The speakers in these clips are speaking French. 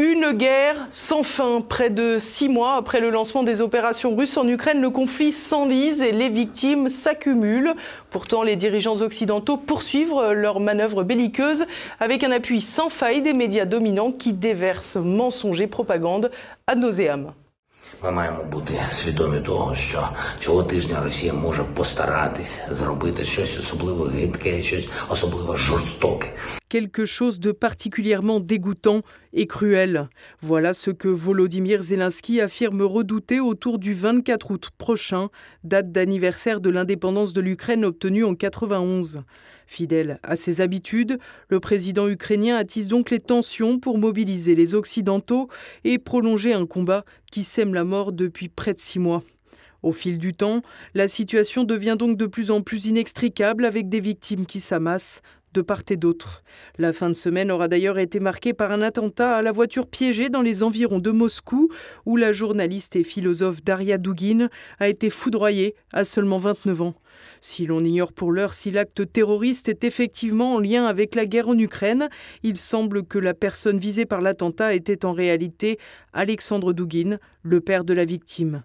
Une guerre sans fin. Près de 6 mois après le lancement des opérations russes en Ukraine, le conflit s'enlise et les victimes s'accumulent. Pourtant, les dirigeants occidentaux poursuivent leurs manœuvres belliqueuses avec un appui sans faille des médias dominants qui déversent mensonges et propagande ad nauseam. Ми маємо бути свідомі того, що цього тижня Росія може постаратись зробити щось особливо гидке, щось особливо жорстоке. Quelque chose de particulièrement dégoûtant et cruel. Voilà ce que Volodymyr Zelensky affirme redouter autour du 24 août prochain, date d'anniversaire de l'indépendance de l'Ukraine obtenue en 91. Fidèle à ses habitudes, le président ukrainien attise donc les tensions pour mobiliser les Occidentaux et prolonger un combat qui sème la mort depuis près de 6 mois. Au fil du temps, la situation devient donc de plus en plus inextricable avec des victimes qui s'amassent de part et d'autre. La fin de semaine aura d'ailleurs été marquée par un attentat à la voiture piégée dans les environs de Moscou, où la journaliste et philosophe Daria Dugin a été foudroyée à seulement 29 ans. Si l'on ignore pour l'heure si l'acte terroriste est effectivement en lien avec la guerre en Ukraine, il semble que la personne visée par l'attentat était en réalité Alexandre Dugin, le père de la victime.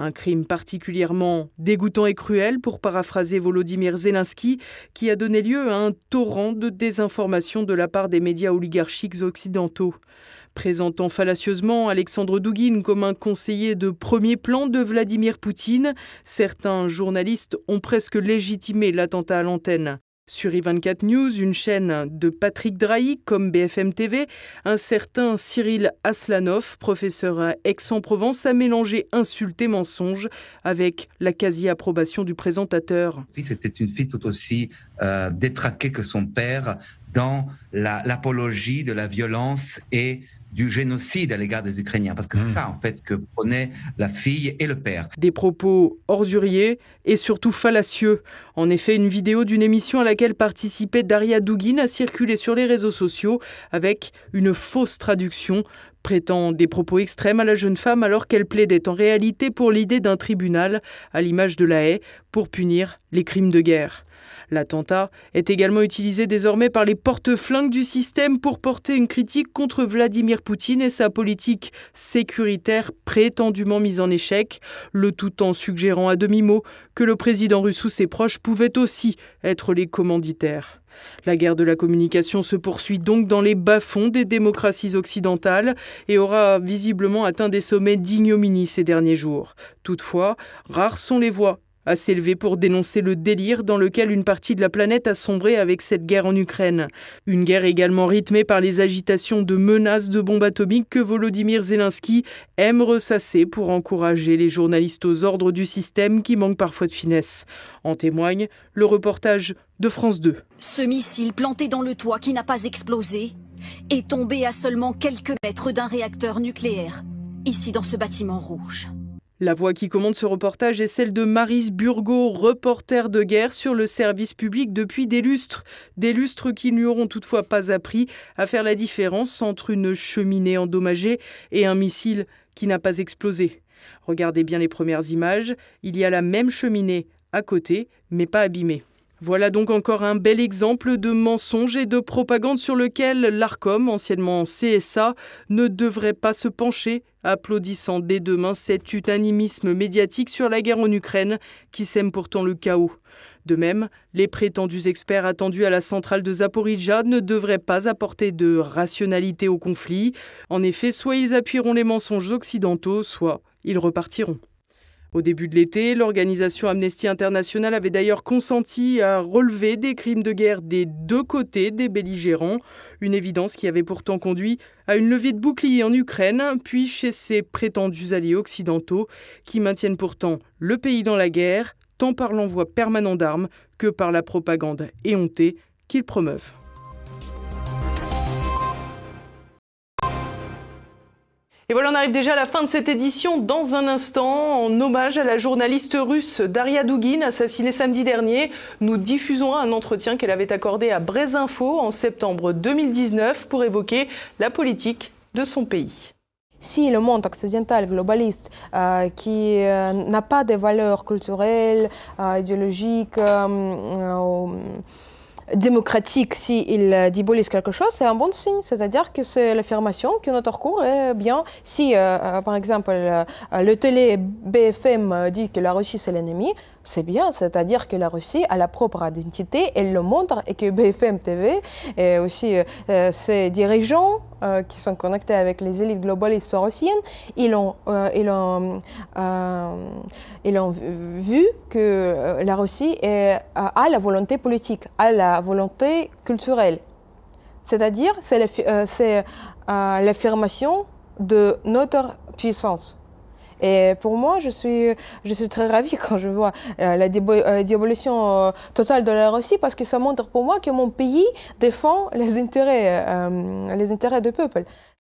Un crime particulièrement dégoûtant et cruel, pour paraphraser Volodymyr Zelensky, qui a donné lieu à un torrent de désinformation de la part des médias oligarchiques occidentaux. Présentant fallacieusement Alexandre Dugin comme un conseiller de premier plan de Vladimir Poutine, certains journalistes ont presque légitimé l'attentat à l'antenne. Sur I24 News, une chaîne de Patrick Drahi comme BFM TV, un certain Cyril Aslanov, professeur à Aix-en-Provence, a mélangé insultes et mensonges avec la quasi-approbation du présentateur. C'était une fille tout aussi détraquée que son père dans l'apologie de la violence et du génocide à l'égard des Ukrainiens. Parce que c'est ça, en fait, que prenaient la fille et le père. Des propos orduriers et surtout fallacieux. En effet, une vidéo d'une émission à laquelle participait Daria Dugin a circulé sur les réseaux sociaux avec une fausse traduction prêtant des propos extrêmes à la jeune femme alors qu'elle plaidait en réalité pour l'idée d'un tribunal, à l'image de La Haye, pour punir les crimes de guerre. L'attentat est également utilisé désormais par les porte-flingues du système pour porter une critique contre Vladimir Poutine et sa politique sécuritaire prétendument mise en échec, le tout en suggérant à demi-mot que le président russe ou ses proches pouvaient aussi être les commanditaires. La guerre de la communication se poursuit donc dans les bas-fonds des démocraties occidentales et aura visiblement atteint des sommets d'ignominie ces derniers jours. Toutefois, rares sont les voix à s'élever pour dénoncer le délire dans lequel une partie de la planète a sombré avec cette guerre en Ukraine. Une guerre également rythmée par les agitations de menaces de bombes atomiques que Volodymyr Zelensky aime ressasser pour encourager les journalistes aux ordres du système qui manquent parfois de finesse. En témoigne le reportage de France 2. Ce missile planté dans le toit qui n'a pas explosé est tombé à seulement quelques mètres d'un réacteur nucléaire, ici dans ce bâtiment rouge. La voix qui commande ce reportage est celle de Maryse Burgot, reporter de guerre sur le service public depuis des lustres qui ne lui auront toutefois pas appris à faire la différence entre une cheminée endommagée et un missile qui n'a pas explosé. Regardez bien les premières images, il y a la même cheminée à côté, mais pas abîmée. Voilà donc encore un bel exemple de mensonge et de propagande sur lequel l'Arcom, anciennement CSA, ne devrait pas se pencher, applaudissant dès demain cet unanimisme médiatique sur la guerre en Ukraine qui sème pourtant le chaos. De même, les prétendus experts attendus à la centrale de Zaporijjia ne devraient pas apporter de rationalité au conflit. En effet, soit ils appuieront les mensonges occidentaux, soit ils repartiront. Au début de l'été, l'organisation Amnesty International avait d'ailleurs consenti à relever des crimes de guerre des deux côtés des belligérants, une évidence qui avait pourtant conduit à une levée de boucliers en Ukraine, puis chez ses prétendus alliés occidentaux, qui maintiennent pourtant le pays dans la guerre, tant par l'envoi permanent d'armes que par la propagande éhontée qu'ils promeuvent. Et voilà, on arrive déjà à la fin de cette édition. Dans un instant, en hommage à la journaliste russe Daria Dugin, assassinée samedi dernier, nous diffusons un entretien qu'elle avait accordé à Brésinfo en septembre 2019 pour évoquer la politique de son pays. Si le monde occidental globaliste qui n'a pas de valeurs culturelles, idéologiques, démocratique s'ils diabolisent quelque chose, c'est un bon signe. C'est-à-dire que c'est l'affirmation que notre cours est bien. Si, par exemple, le télé BFM dit que la Russie c'est l'ennemi, c'est bien. C'est-à-dire que la Russie a la propre identité, elle le montre, et que BFM TV et aussi ses dirigeants qui sont connectés avec les élites globalistes sorosiennes, ils ont vu que la Russie a la volonté politique, a la volonté culturelle. C'est-à-dire, c'est l'affirmation de notre puissance. Et pour moi, je suis très ravie quand je vois la diabolisation totale de la Russie, parce que ça montre pour moi que mon pays défend les intérêts du peuple.